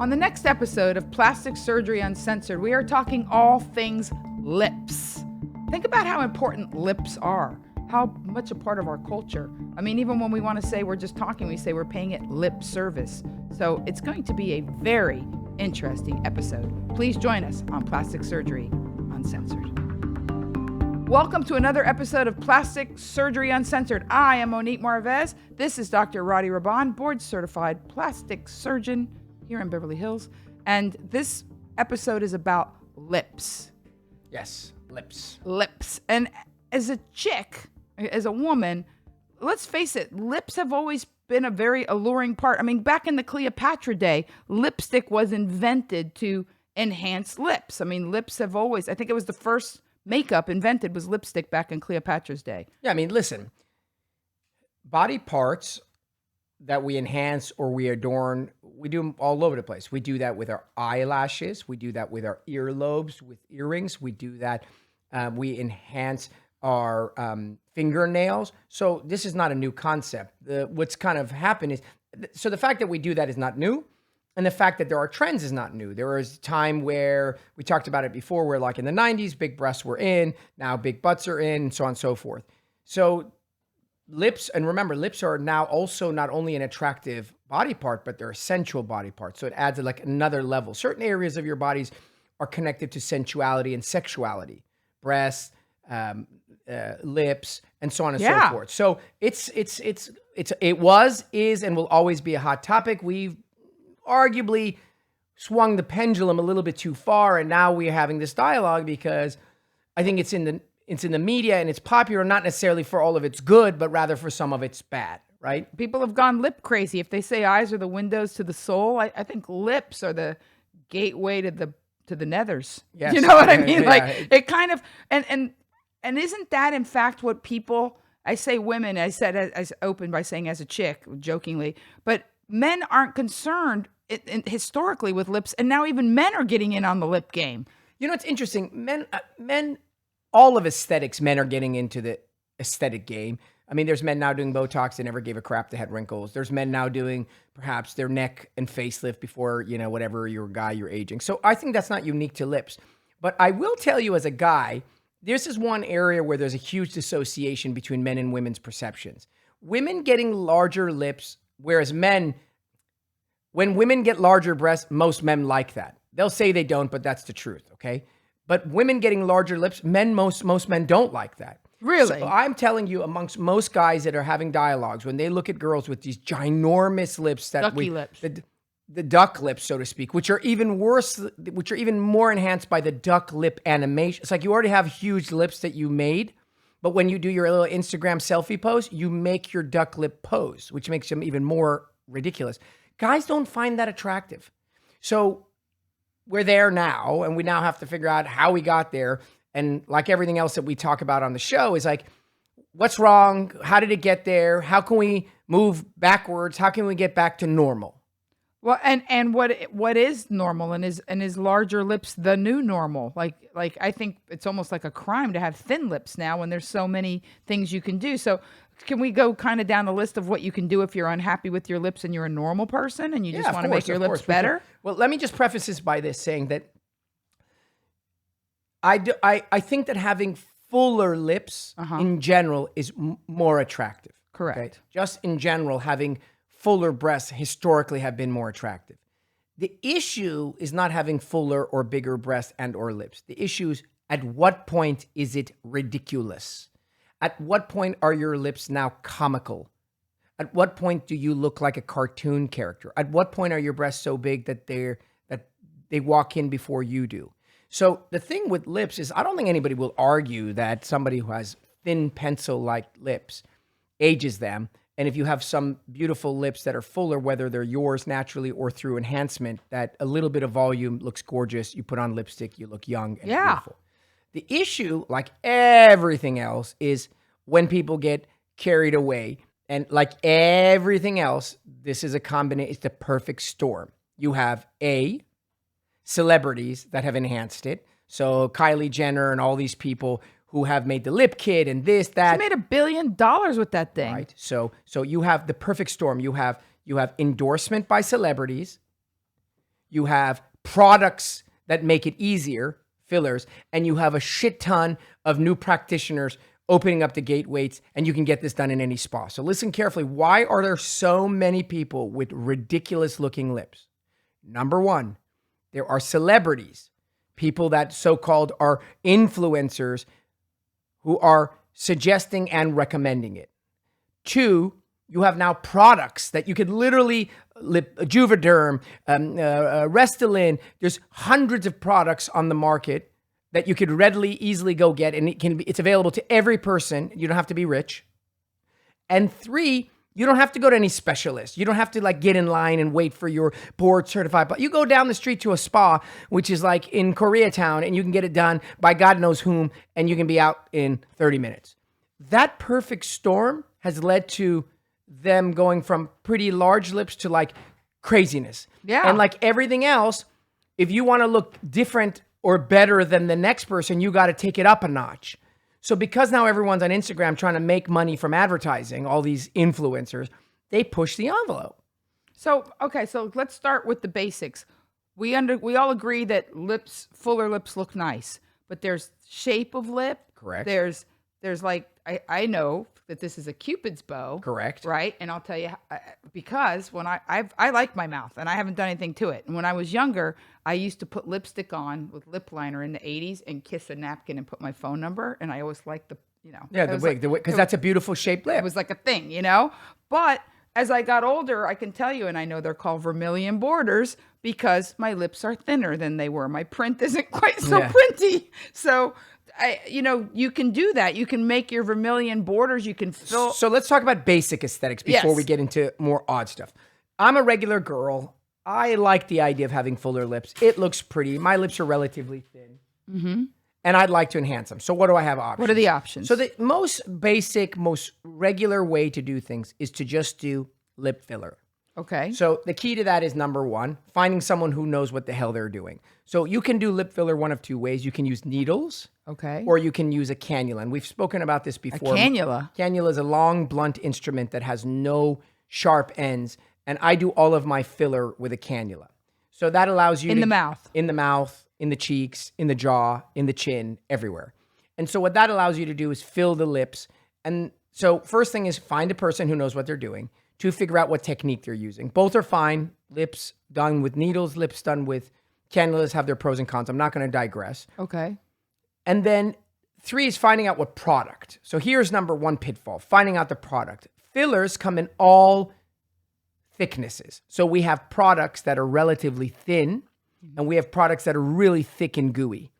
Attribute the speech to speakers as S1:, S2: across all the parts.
S1: On the next episode of Plastic Surgery Uncensored, we are talking all things lips. Think about how important lips are, how much a part of our culture. I mean, even when we want to say we're just talking, we say we're paying it lip service. So it's going to be a very interesting episode. Please join us on Plastic Surgery Uncensored. Welcome to another episode of Plastic Surgery Uncensored. I am Monique Marvez. This is Dr. Rady Rahban, board-certified plastic surgeon here in Beverly Hills. And this episode is about lips.
S2: Yes, lips.
S1: Lips. And as a chick, as a woman, let's face it, lips have always been a very alluring part. I mean, back in the Cleopatra day, lipstick was invented to enhance lips. I mean, lips have always, I think it was the first makeup invented was lipstick back in Cleopatra's day.
S2: Yeah, I mean, listen, body parts that we enhance or we adorn, we do them all over the place. We do that with our eyelashes. We do that with our earlobes, with earrings. We do that. We enhance our fingernails. So this is not a new concept. What's kind of happened is, so the fact that we do that is not new. And the fact that there are trends is not new. There was a time where, we talked about it before, where like in the 90s, big breasts were in, now big butts are in, and so on and so forth. So lips, and remember, lips are now also not only an attractive body part, but they're a sensual body part. So it adds like another level. Certain areas of your bodies are connected to sensuality and sexuality. Breasts, lips, and so on and so forth. So it was, is, and will always be a hot topic. We've arguably swung the pendulum a little bit too far, and now we're having this dialogue because I think it's in the media and it's popular, not necessarily for all of its good, but rather for some of its bad, right?
S1: People have gone lip crazy. If they say eyes are the windows to the soul, I think lips are the gateway to the nethers.
S2: Yes.
S1: You know what I mean?
S2: Yeah.
S1: Like it kind of and isn't that in fact what people? I say women. I said I opened by saying as a chick, jokingly, but men aren't concerned historically with lips, and now even men are getting in on the lip game.
S2: You know, it's interesting. Men, all of aesthetics, men are getting into the aesthetic game. I mean, there's men now doing Botox. They never gave a crap. They had wrinkles. There's men now doing perhaps their neck and facelift before, whatever, you're a guy, you're aging. So I think that's not unique to lips. But I will tell you as a guy, this is one area where there's a huge dissociation between men and women's perceptions. Women getting larger lips, whereas men, when women get larger breasts, most men like that. They'll say they don't, but that's the truth, okay? But women getting larger lips, most men don't like that.
S1: Really?
S2: So I'm telling you, amongst most guys that are having dialogues, when they look at girls with these ginormous lips,
S1: lips.
S2: The duck lips, so to speak, which are even worse, which are even more enhanced by the duck lip animation. It's like you already have huge lips that you made, but when you do your little Instagram selfie pose, you make your duck lip pose, which makes them even more ridiculous. Guys don't find that attractive. So we're there now, and we now have to figure out how we got there. And like everything else that we talk about on the show is like, what's wrong? How did it get there? How can we move backwards? How can we get back to normal?
S1: Well, and what is normal, and is larger lips the new normal? Like I think it's almost like a crime to have thin lips now when there's so many things you can do. So can we go kind of down the list of what you can do if you're unhappy with your lips and you're a normal person and you just want to make your lips better?
S2: Well, let me just preface this by this saying that I think that having fuller lips in general is more attractive.
S1: Correct.
S2: Okay? Just in general, having fuller breasts historically have been more attractive. The issue is not having fuller or bigger breasts and or lips. The issue is, at what point is it ridiculous? At what point are your lips now comical? At what point do you look like a cartoon character? At what point are your breasts so big that they walk in before you do? So the thing with lips is, I don't think anybody will argue that somebody who has thin pencil-like lips ages them. And if you have some beautiful lips that are fuller, whether they're yours naturally or through enhancement, that a little bit of volume looks gorgeous. You put on lipstick, you look young and beautiful. The issue, like everything else, is when people get carried away. And like everything else, this is a combination. It's the perfect storm. You have celebrities that have enhanced it. So Kylie Jenner and all these people who have made the lip kit and this, that.
S1: She made $1 billion with that thing.
S2: Right. So you have the perfect storm. You have endorsement by celebrities. you have products that make it easier, fillers, and you have a shit ton of new practitioners opening up the gateways, and you can get this done in any spa. So listen carefully. Why are there so many people with ridiculous looking lips? Number one, there are celebrities, people that so-called are influencers who are suggesting and recommending it. Two, you have now products that you could literally, Juvederm, Restylane, there's hundreds of products on the market that you could readily, easily go get, and it's available to every person. You don't have to be rich. And three, you don't have to go to any specialist. You don't have to like get in line and wait for your board certified. But you go down the street to a spa, which is like in Koreatown, and you can get it done by God knows whom, and you can be out in 30 minutes. That perfect storm has led to them going from pretty large lips to like craziness.
S1: Yeah.
S2: And like everything else, if you want to look different or better than the next person, you got to take it up a notch. So because now everyone's on Instagram trying to make money from advertising, all these influencers, they push the envelope.
S1: So, okay, so let's start with the basics. We all agree that fuller lips look nice, but there's shape of lip.
S2: Correct.
S1: There's like, I know that this is a Cupid's bow.
S2: Correct.
S1: Right? And I'll tell you, because when I like my mouth and I haven't done anything to it. And when I was younger, I used to put lipstick on with lip liner in the 80s and kiss a napkin and put my phone number. And I always liked the
S2: wig, because that's a beautiful shaped lip.
S1: It was like a thing, But as I got older, I can tell you, and I know they're called vermilion borders because my lips are thinner than they were. My print isn't quite so printy. So you can do that. You can make your vermilion borders. You can fill.
S2: So let's talk about basic aesthetics before we get into more odd stuff. I'm a regular girl. I like the idea of having fuller lips. It looks pretty. My lips are relatively thin. Mm-hmm. And I'd like to enhance them. So what do I have options?
S1: What are the options?
S2: So the most basic, most regular way to do things is to just do lip filler.
S1: Okay.
S2: So the key to that is number one, finding someone who knows what the hell they're doing. So you can do lip filler one of two ways. You can use needles.
S1: Okay.
S2: Or you can use a cannula. And we've spoken about this before.
S1: A cannula?
S2: Cannula is a long, blunt instrument that has no sharp ends. And I do all of my filler with a cannula. So that allows you
S1: in the mouth,
S2: in the cheeks, in the jaw, in the chin, everywhere. And so what that allows you to do is fill the lips. And so first thing is find a person who knows what they're doing. To figure out what technique they're using. Both are fine. Lips done with needles, lips done with cannulas have their pros and cons. I'm not going to digress.
S1: Okay.
S2: And then 3 is finding out what product. So here's number 1 pitfall, finding out the product. Fillers come in all thicknesses. So we have products that are relatively thin, and we have products that are really thick and gooey.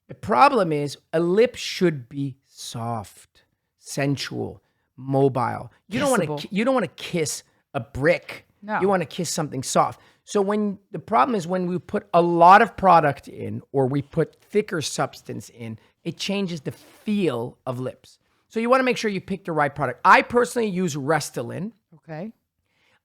S2: The problem is a lip should be soft, sensual, mobile. You don't want to kiss a brick.
S1: No.
S2: You want to kiss something soft. So the problem is when we put a lot of product in or we put thicker substance in, it changes the feel of lips. So you want to make sure you pick the right product. I personally use Restylane.
S1: Okay.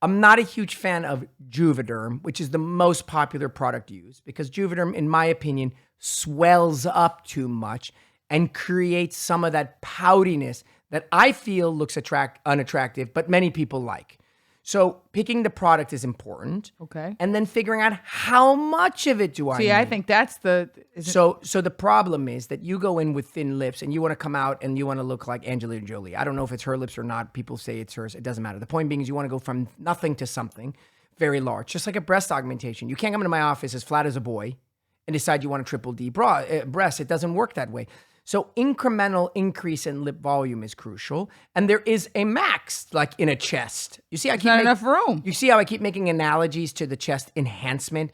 S2: I'm not a huge fan of Juvederm, which is the most popular product used because Juvederm, in my opinion, swells up too much and creates some of that poutiness that I feel looks unattractive, but many people like. So picking the product is important.
S1: Okay.
S2: And then figuring out how much of it do I need.
S1: I think that's
S2: So the problem is that you go in with thin lips and you want to come out and you want to look like Angelina Jolie. I don't know if it's her lips or not. People say it's hers. It doesn't matter. The point being is you want to go from nothing to something very large, just like a breast augmentation. You can't come into my office as flat as a boy and decide you want a triple D breast. It doesn't work that way. So incremental increase in lip volume is crucial. And there is a max, like in a chest. You see,
S1: There's not enough room.
S2: You see how I keep making analogies to the chest enhancement?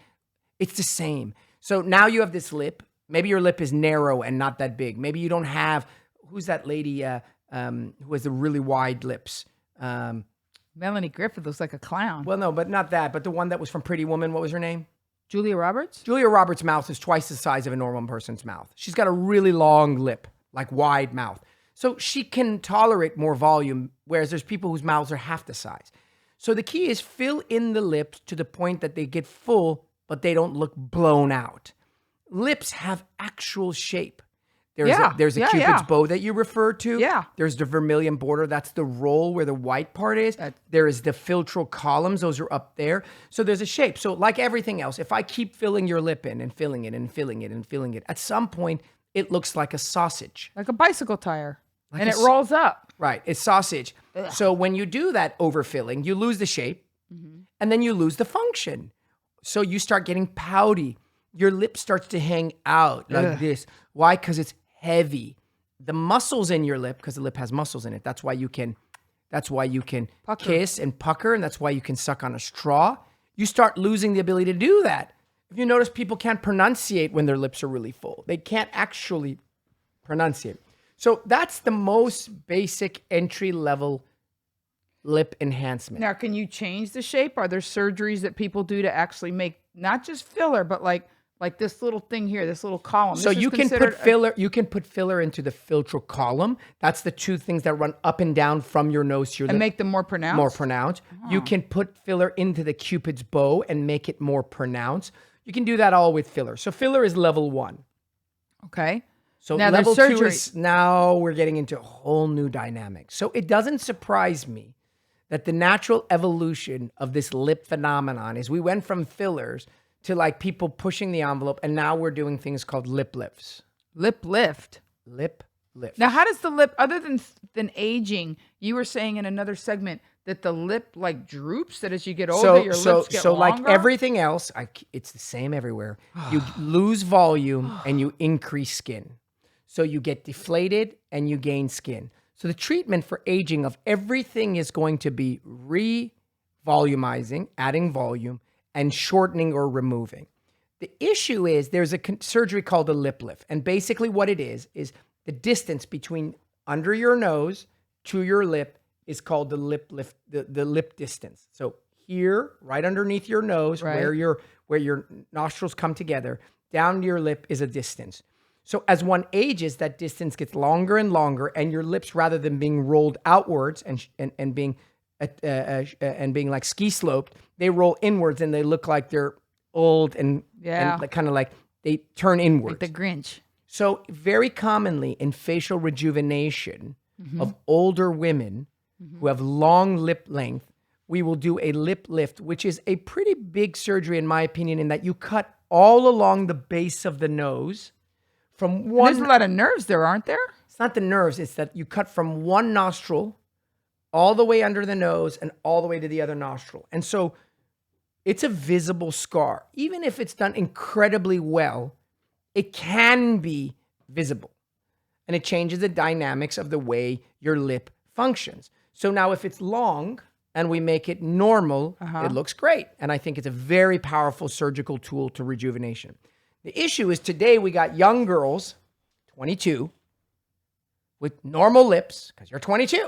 S2: It's the same. So now you have this lip. Maybe your lip is narrow and not that big. Maybe you don't have, who's that lady who has the really wide lips?
S1: Melanie Griffith looks like a clown.
S2: Well, no, but not that. But the one that was from Pretty Woman, what was her name?
S1: Julia Roberts?
S2: Julia Roberts' mouth is twice the size of a normal person's mouth. She's got a really long lip, like wide mouth. So she can tolerate more volume, whereas there's people whose mouths are half the size. So the key is fill in the lips to the point that they get full, but they don't look blown out. Lips have actual shape. There's a Cupid's
S1: yeah.
S2: bow that you refer to.
S1: Yeah.
S2: There's the vermilion border. That's the roll where the white part is. There is the philtral columns. Those are up there. So there's a shape. So like everything else, if I keep filling your lip in and filling it and filling it and filling it, at some point it looks like a sausage.
S1: Like a bicycle tire.
S2: Like
S1: and it rolls up.
S2: Right. It's sausage. Ugh. So when you do that overfilling, you lose the shape and then you lose the function. So you start getting pouty. Your lip starts to hang out like this. Why? Because it's heavy. The muscles in your lip, because the lip has muscles in it. That's why you can pucker. Kiss and pucker, and that's why you can suck on a straw. You start losing the ability to do that. If you notice, people can't pronunciate when their lips are really full. They can't actually pronunciate. So that's the most basic entry-level lip enhancement.
S1: Now, can you change the shape? Are there surgeries that people do to actually make not just filler, but like this little thing here, this little column?
S2: So you can put filler. You can put filler into the philtral column. That's the two things that run up and down from your nose to your lip.
S1: And make them more pronounced?
S2: More pronounced. Oh. You can put filler into the Cupid's bow and make it more pronounced. You can do that all with filler. So filler is level 1.
S1: Okay.
S2: So now level 2 is, now we're getting into a whole new dynamic. So it doesn't surprise me that the natural evolution of this lip phenomenon is we went from fillers to like people pushing the envelope, and now we're doing things called lip lifts.
S1: Lip lift.
S2: Lip lift.
S1: Now, how does the lip, other than aging, you were saying in another segment that the lip like droops, that as you get older, your lips get longer?
S2: Like everything else, it's the same everywhere. You lose volume and you increase skin. So you get deflated and you gain skin. So the treatment for aging of everything is going to be re-volumizing, adding volume, and shortening or removing. The issue is there's a surgery called a lip lift. And basically what it is the distance between under your nose to your lip is called the lip lift, the lip distance. So here, right underneath your nose, right, where your nostrils come together, down to your lip is a distance. So as one ages, that distance gets longer and longer, and your lips, rather than being rolled outwards and being like ski sloped, they roll inwards and they look like they're old and kind of like they turn inwards.
S1: Like the Grinch.
S2: So very commonly in facial rejuvenation of older women who have long lip length, we will do a lip lift, which is a pretty big surgery in my opinion, in that you cut all along the base of the nose. There's a
S1: lot of nerves there, aren't there?
S2: It's not the nerves. It's that you cut from one nostril all the way under the nose and all the way to the other nostril. And so it's a visible scar. Even if it's done incredibly well, it can be visible. And it changes the dynamics of the way your lip functions. So now if it's long and we make it normal, it looks great. And I think it's a very powerful surgical tool to rejuvenation. The issue is today we got young girls, 22, with normal lips, because you're 22.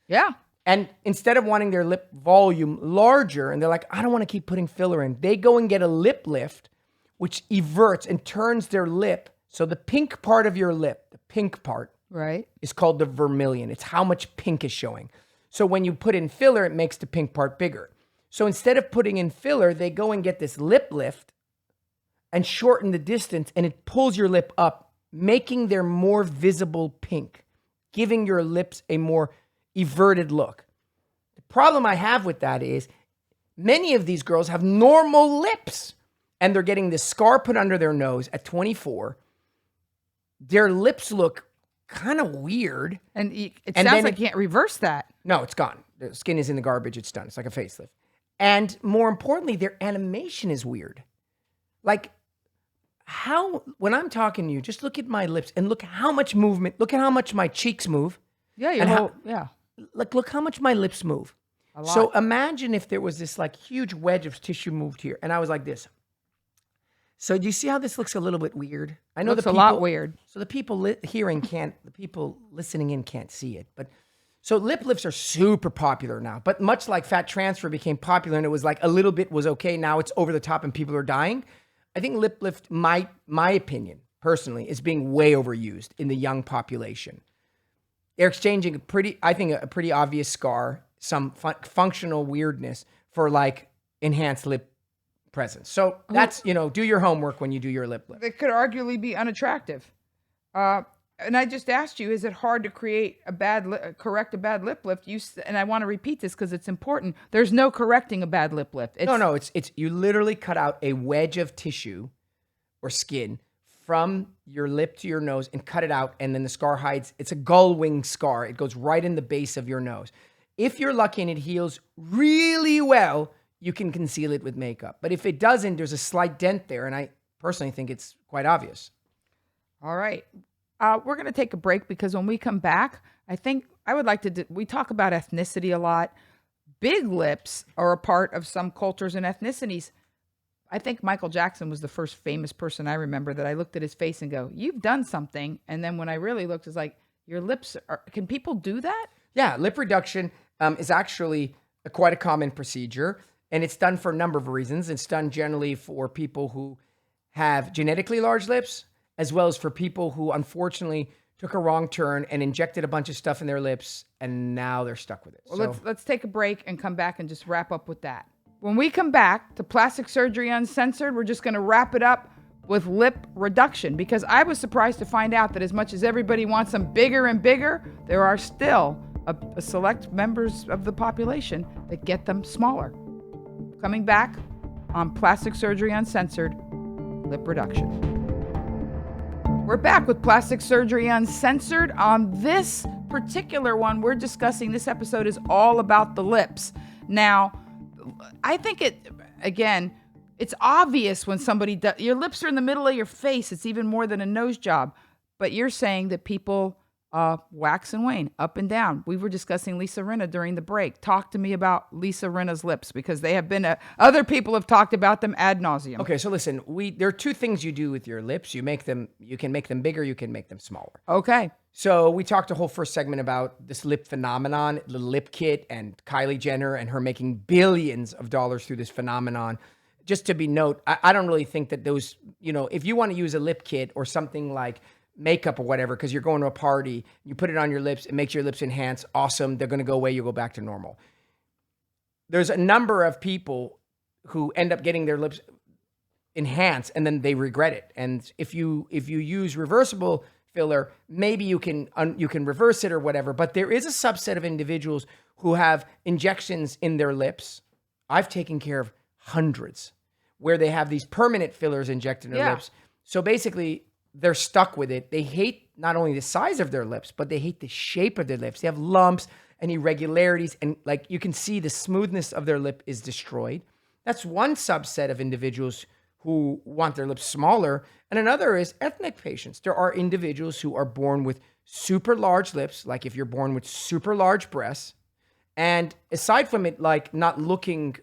S1: Yeah.
S2: And instead of wanting their lip volume larger, and they're like, I don't want to keep putting filler in, they go and get a lip lift, which everts and turns their lip. So the pink part of your lip, the pink part,
S1: right,
S2: is called the vermilion. It's how much pink is showing. So when you put in filler, it makes the pink part bigger. So instead of putting in filler, they go and get this lip lift and shorten the distance, and it pulls your lip up, making their more visible pink, giving your lips a more everted look. The problem I have with that is many of these girls have normal lips, and they're getting this scar put under their nose at 24. Their lips look kind of weird.
S1: And it sounds like you can't reverse that.
S2: No, it's gone. The skin is in the garbage. It's done. It's like a facelift. And more importantly, their animation is weird. Like, when I'm talking to you, just look at my lips and look how much movement, look at how much my cheeks move.
S1: Yeah,
S2: Look how much my lips move. A lot. So imagine if there was this like huge wedge of tissue moved here, and I was like this. So do you see how this looks a little bit weird? I know
S1: looks a lot weird.
S2: So the people the people listening in can't see it, but so lip lifts are super popular now. But much like fat transfer became popular, and it was like a little bit was okay. Now it's over the top, and people are dying. I think lip lift, my opinion, personally, is being way overused in the young population. They're exchanging a pretty obvious scar, some functional weirdness for like enhanced lip presence. So that's, do your homework when you do your lip lift.
S1: It could arguably be unattractive. And I just asked you, is it hard to create a correct a bad lip lift? And I want to repeat this because it's important. There's no correcting a bad lip lift.
S2: No, it's you literally cut out a wedge of tissue or skin from your lip to your nose and cut it out, and then the scar hides. It's a gull wing scar. It goes right in the base of your nose. If you're lucky and it heals really well, you can conceal it with makeup. But if it doesn't, there's a slight dent there, and I personally think it's quite obvious.
S1: All right. We're going to take a break because when we come back, I think I would like to, we talk about ethnicity a lot. Big lips are a part of some cultures and ethnicities. I think Michael Jackson was the first famous person I remember that I looked at his face and go, you've done something. And then when I really looked, it's like, your lips can people do that?
S2: Yeah, lip reduction is actually quite a common procedure. And it's done for a number of reasons. It's done generally for people who have genetically large lips, as well as for people who unfortunately took a wrong turn and injected a bunch of stuff in their lips, and now they're stuck with it.
S1: Well, let's take a break and come back and just wrap up with that. When we come back to Plastic Surgery Uncensored, we're just going to wrap it up with lip reduction, because I was surprised to find out that as much as everybody wants them bigger and bigger, there are still a select members of the population that get them smaller. Coming back on Plastic Surgery Uncensored, lip reduction. We're back with Plastic Surgery Uncensored. On this particular one, we're discussing, this episode is all about the lips. Now, I think it's obvious when somebody does, your lips are in the middle of your face. It's even more than a nose job. But you're saying that people wax and wane, up and down. We were discussing Lisa Rinna during the break. Talk to me about Lisa Rinna's lips, because they have been, other people have talked about them ad nauseum.
S2: Okay, so listen, there are two things you do with your lips. You can make them bigger, you can make them smaller.
S1: Okay.
S2: So we talked a whole first segment about this lip phenomenon, the lip kit, and Kylie Jenner and her making billions of dollars through this phenomenon. Just to be note, I don't really think that those, if you want to use a lip kit or something like makeup or whatever, because you're going to a party, you put it on your lips, it makes your lips enhance, awesome, they're going to go away, you go back to normal. There's a number of people who end up getting their lips enhanced and then they regret it. And if you use reversible filler, maybe you can reverse it or whatever, but there is a subset of individuals who have injections in their lips. I've taken care of hundreds where they have these permanent fillers injected in their lips. So basically, they're stuck with it. They hate not only the size of their lips, but they hate the shape of their lips. They have lumps and irregularities, and like you can see the smoothness of their lip is destroyed. That's one subset of individuals who want their lips smaller. And another is ethnic patients. There are individuals who are born with super large lips, like if you're born with super large breasts. And aside from it, like not looking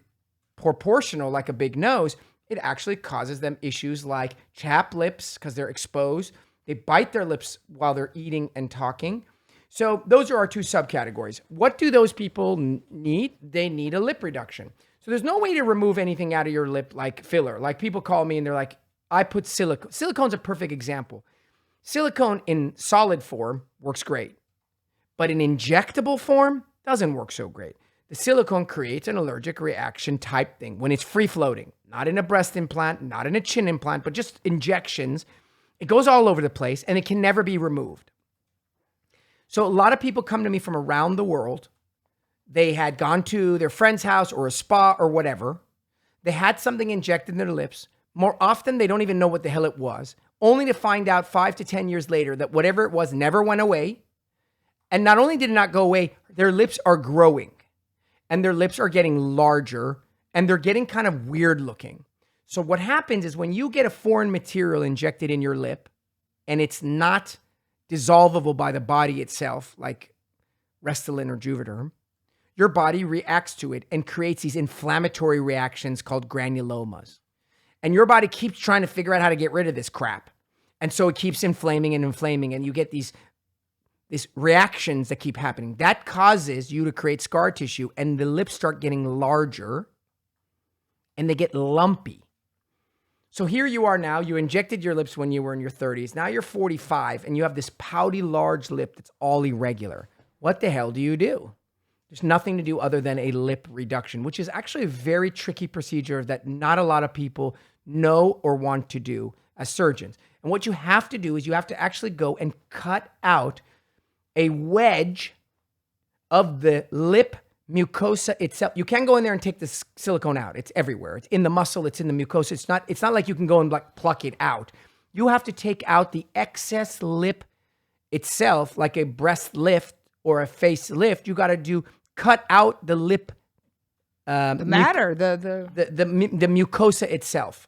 S2: proportional like a big nose, it actually causes them issues like chapped lips because they're exposed. They bite their lips while they're eating and talking. So those are our two subcategories. What do those people need? They need a lip reduction. So there's no way to remove anything out of your lip like filler. Like people call me and they're like, I put silicone. Silicone's a perfect example. Silicone in solid form works great, but in injectable form doesn't work so great. The silicone creates an allergic reaction type thing when it's free floating, not in a breast implant, not in a chin implant, but just injections. It goes all over the place and it can never be removed. So a lot of people come to me from around the world. They had gone to their friend's house or a spa or whatever. They had something injected in their lips. More often, they don't even know what the hell it was, only to find out 5 to 10 years later that whatever it was never went away. And not only did it not go away, their lips are growing. And their lips are getting larger, and they're getting kind of weird looking. So what happens is when you get a foreign material injected in your lip, and it's not dissolvable by the body itself, like Restylane or Juvederm, your body reacts to it and creates these inflammatory reactions called granulomas. And your body keeps trying to figure out how to get rid of this crap. And so it keeps inflaming, and you get these reactions that keep happening. That causes you to create scar tissue, and the lips start getting larger and they get lumpy. So here you are now, you injected your lips when you were in your 30s. Now you're 45 and you have this pouty large lip that's all irregular. What the hell do you do? There's nothing to do other than a lip reduction, which is actually a very tricky procedure that not a lot of people know or want to do as surgeons. And what you have to do is you have to actually go and cut out a wedge of the lip mucosa itself. You can go in there and take the silicone out. It's everywhere. It's in the muscle. It's in the mucosa. It's not like you can go and like pluck it out. You have to take out the excess lip itself, like a breast lift or a face lift. You got to cut out the lip.
S1: The
S2: mucosa itself.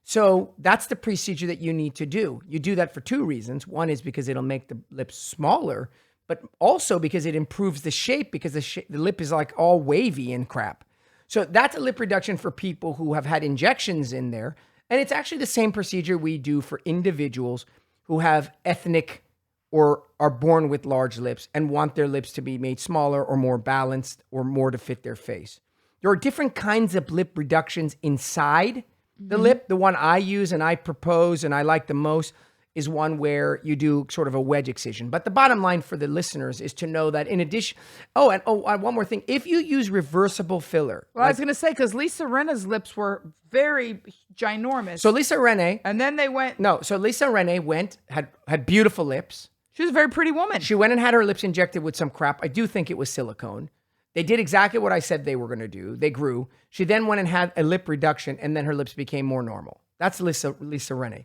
S2: So that's the procedure that you need to do. You do that for two reasons. One is because it'll make the lips smaller, but also because it improves the shape, because the lip is like all wavy and crap. So that's a lip reduction for people who have had injections in there. And it's actually the same procedure we do for individuals who have ethnic or are born with large lips and want their lips to be made smaller or more balanced or more to fit their face. There are different kinds of lip reductions inside the lip. The one I use and I propose and I like the most is one where you do sort of a wedge excision. But the bottom line for the listeners is to know that in addition, one more thing. If you use reversible filler.
S1: Well, I was going to say, because Lisa Rinna's lips were very ginormous.
S2: So Lisa Rinna.
S1: And then they went.
S2: No, so Lisa Rinna had beautiful lips.
S1: She was a very pretty woman.
S2: She went and had her lips injected with some crap. I do think it was silicone. They did exactly what I said they were going to do. They grew. She then went and had a lip reduction, and then her lips became more normal. That's Lisa Rinna.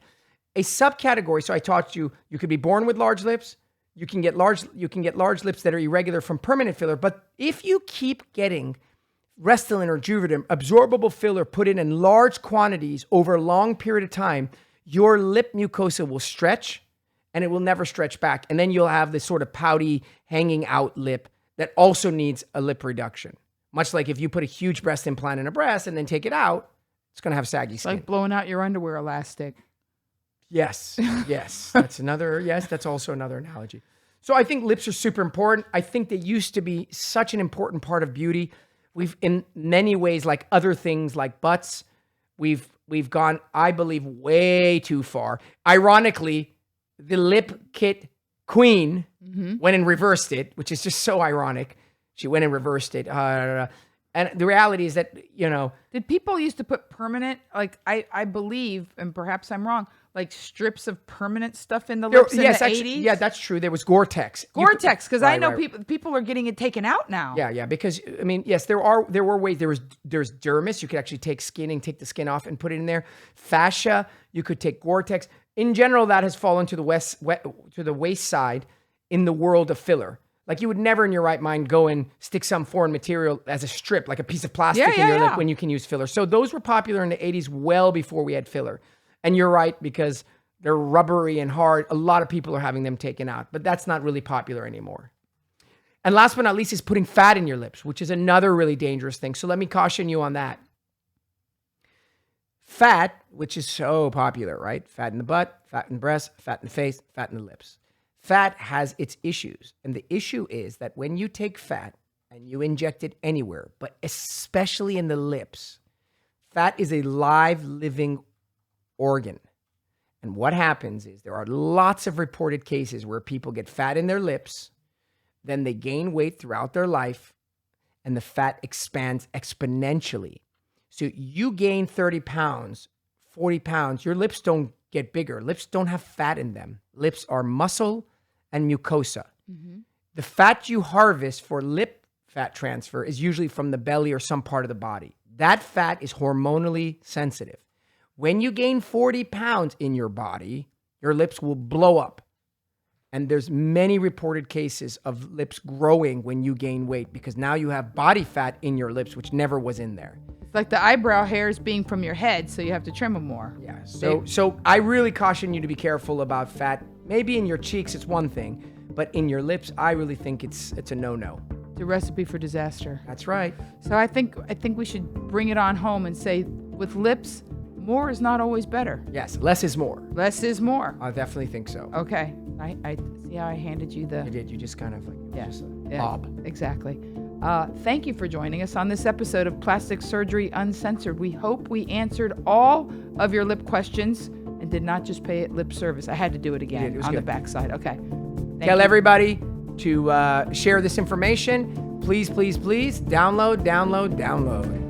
S2: A subcategory. So I taught you could be born with large lips. You can get large lips that are irregular from permanent filler. But if you keep getting Restylane or Juvederm, absorbable filler put in large quantities over a long period of time, your lip mucosa will stretch and it will never stretch back. And then you'll have this sort of pouty, hanging out lip that also needs a lip reduction. Much like if you put a huge breast implant in a breast and then take it out, it's going to have saggy skin.
S1: Like blowing out your underwear elastic.
S2: Yes. That's also another analogy. So I think lips are super important. I think they used to be such an important part of beauty. We've, in many ways, like other things like butts, we've gone, I believe, way too far. Ironically, the lip kit queen went and reversed it, which is just so ironic. She went and reversed it. And the reality is that,
S1: Did people used to put permanent, like I believe, and perhaps I'm wrong, like strips of permanent stuff in the lips in the 80s?
S2: Yeah, that's true. There was Gore-Tex.
S1: Gore-Tex, because I know people are getting it taken out now.
S2: Yeah, because, I mean, yes, there were ways. There's dermis. You could actually take the skin off and put it in there. Fascia, you could take Gore-Tex. In general, that has fallen to the waist side in the world of filler. Like you would never in your right mind go and stick some foreign material as a strip, like a piece of plastic in your lip when you can use filler. So those were popular in the 80s well before we had filler. And you're right, because they're rubbery and hard. A lot of people are having them taken out, but that's not really popular anymore. And last but not least is putting fat in your lips, which is another really dangerous thing. So let me caution you on that. Fat, which is so popular, right? Fat in the butt, fat in the breast, fat in the face, fat in the lips. Fat has its issues. And the issue is that when you take fat and you inject it anywhere, but especially in the lips, fat is a live, living organ. And what happens is there are lots of reported cases where people get fat in their lips, then they gain weight throughout their life, and the fat expands exponentially. So you gain 30 pounds, 40 pounds, your lips don't get bigger. Lips don't have fat in them. Lips are muscle and mucosa. The fat you harvest for lip fat transfer is usually from the belly or some part of the body. That fat is hormonally sensitive. When you gain 40 pounds in your body, your lips will blow up. And there's many reported cases of lips growing when you gain weight because now you have body fat in your lips, which never was in there.
S1: It's like the eyebrow hairs being from your head, so you have to trim them more.
S2: Yeah. So I really caution you to be careful about fat. Maybe in your cheeks, it's one thing, but in your lips, I really think it's a no-no.
S1: It's a recipe for disaster.
S2: That's right.
S1: So I think we should bring it on home and say, with lips, more is not always better.
S2: Yes, less is more.
S1: Less is more.
S2: I definitely think so.
S1: Okay. I see how I handed you the...
S2: You did. You just kind of just
S1: bob. Exactly. Thank you for joining us on this episode of Plastic Surgery Uncensored. We hope we answered all of your lip questions and did not just pay it lip service. I had to do it again on the backside. Okay.
S2: Tell everybody to share this information. Please, please, please download.